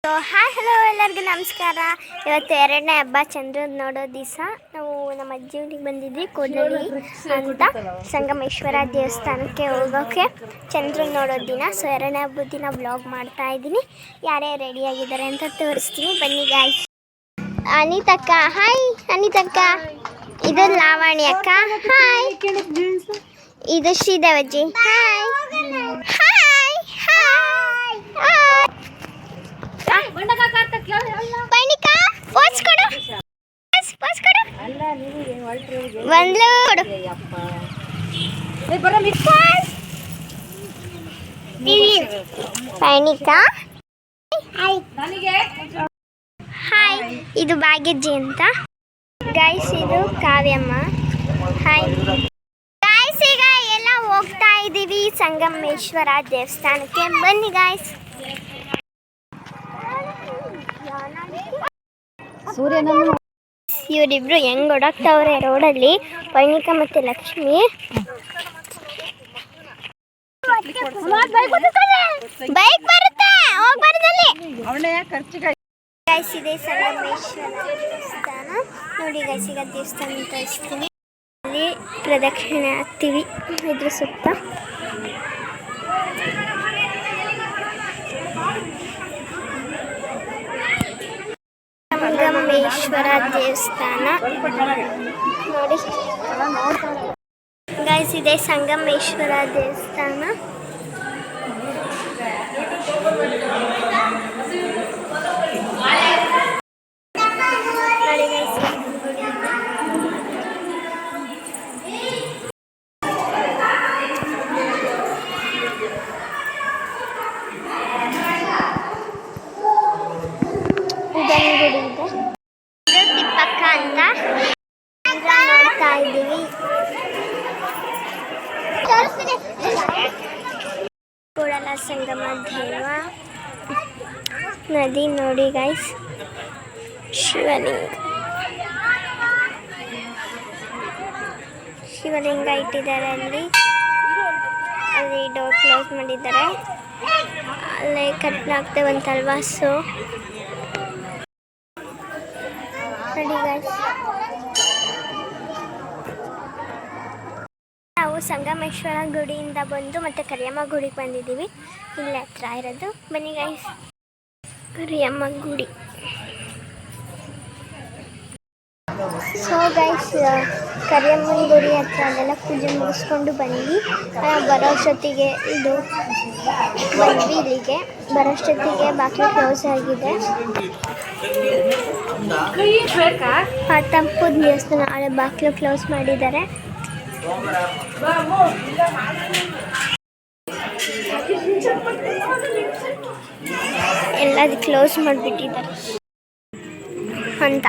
Hi hello ಎಲ್ಲರಿಗೂ ನಮಸ್ಕಾರ. ಇವತ್ತು ಎರಡನೇ ಹಬ್ಬ ಚಂದ್ರನ ನೋಡೋ ದಿವಸ ನಾವು ನಮ್ಮ ಅಜ್ಜಿ ಊರಿಗೆ ಬಂದಿದ್ವಿ. ಕೂದಲಿ ಅಂತ ಸಂಗಮೇಶ್ವರ ದೇವಸ್ಥಾನಕ್ಕೆ ಹೋಗೋಕ್ಕೆ ಚಂದ್ರನ ನೋಡೋ ದಿನ. ಸೊ ಎರಡನೇ ಹಬ್ಬದ ದಿನ ಬ್ಲಾಗ್ ಮಾಡ್ತಾ ಇದ್ದೀನಿ. ಯಾರ್ಯಾರು ರೆಡಿಯಾಗಿದ್ದಾರೆ ಅಂತ ತೋರಿಸ್ತೀನಿ, ಬನ್ನಿ ಗಾಯ್ಸ್. ಅನಿತಕ್ಕ ಹಾಯ್. ಅನಿತಕ್ಕ ಇದು ಲಾವಣಿ ಅಕ್ಕ ಹಾಯ್. ಇದು ಶ್ರೀದೇವಜ್ಜಿ hi hi hi hi. Hi, ಇದು ಭಾಗ್ಯಜ್ಜಿ ಅಂತ. ಗೈಸ್ ಇದು ಕಾವ್ಯಮ್ಮ ಹಾಯ್. ಗೈಸ್ ಈಗ ಎಲ್ಲ ಹೋಗ್ತಾ ಇದ್ದೀವಿ ಸಂಗಮೇಶ್ವರ ದೇವಸ್ಥಾನಕ್ಕೆ, ಬನ್ನಿ ಗಾಯ್ಸ್. ಇವರಿಬ್ರು ಹೆಂಗ್ ಓಡಾಕ್ತವ್ರೆ ರೋಡಲ್ಲಿ, ಪೈನಿಕಾ ಮತ್ತೆ ಲಕ್ಷ್ಮಿ. ಬೈಕ್ ಬರುತ್ತೆ, ಹೋಗ್ಬಾರ್ದಲ್ಲಿ. ಗೈಸ್ ಇದೆ ಸಂಗಮೇಶ್ವರ ದೇವಸ್ಥಾನ ನೋಡಿ. ಗೈಸ್ ಈಗ ದೇವಸ್ಥಾನ ತೋರಿಸ್ತೀನಿ. ಅಲ್ಲಿ ಪ್ರದಕ್ಷಿಣೆ ಹಾಕ್ತೀವಿ ಇದ್ರ ಸುತ್ತ. ಸಂಗಮೇಶ್ವರ ದೇವಸ್ಥಾನ ನೋಡಿ ಗೈಸ್, ಇದೆ ಸಂಗಮೇಶ್ವರ ದೇವಸ್ಥಾನ. ನೋಡಿ ಗೈಸ್, ಗುಡಿ ಇದೆ. ಇದು ತಿಪ್ಪಕ್ಕ ಅಂತ ನೋಡ್ತಾ ಇದ್ದೀವಿ. ಕೂಡಲ ಸಂಗಮ ದೇವ ನದಿ ನೋಡಿ ಗೈಸ್. ಶಿವಲಿಂಗ ಇಟ್ಟಿದ್ದಾರೆ ಅಲ್ಲಿ. ಅಲ್ಲಿ ಡೋರ್ ಕ್ಲೋಸ್ ಮಾಡಿದ್ದಾರೆ. ಅಲ್ಲೇ ಕಟ್ಲಾಗ್ತೇ ಒಂದು ತಲ್ವಾಸು ನೋಡಿ ಗೈಸ್. ನಾವು ಸಂಗಮೇಶ್ವರ ಗುಡಿಯಿಂದ ಬಂದು ಮತ್ತೆ ಕರಿಯಮ್ಮ ಗುಡಿಗೆ ಬಂದಿದ್ದೀವಿ. ಇಲ್ಲೇ ಹತ್ರ ಇರೋದು, ಬನ್ನಿ ಗೈಸ್. ಕರಿಯಮ್ಮ ಗುಡಿ. ಸೊ ಗೈಸ್, ಕರಿಯಮ್ಮನ ಗುಡಿ ಹತ್ರ ಅಲ್ಲೆಲ್ಲ ಪೂಜೆ ಮುಗಿಸ್ಕೊಂಡು ಬಂದ್ವಿ. ಬರೋಷ್ಟೊತ್ತಿಗೆ ಇದು ಬಂದ್ವಿ ಇಲ್ಲಿಗೆ. ಬರೋಷ್ಟೊತ್ತಿಗೆ ಬಾಗಿಲು ಕ್ಲೋಸ್ ಆಗಿದೆ. ತಂಪದ ದೇವಸ್ಥಾನ ಹಳೆ ಬಾಗಿಲು ಕ್ಲೋಸ್ ಮಾಡಿದ್ದಾರೆ. ಎಲ್ಲ ಕ್ಲೋಸ್ ಮಾಡಿಬಿಟ್ಟಿದ್ದಾರೆ ಅಂತ.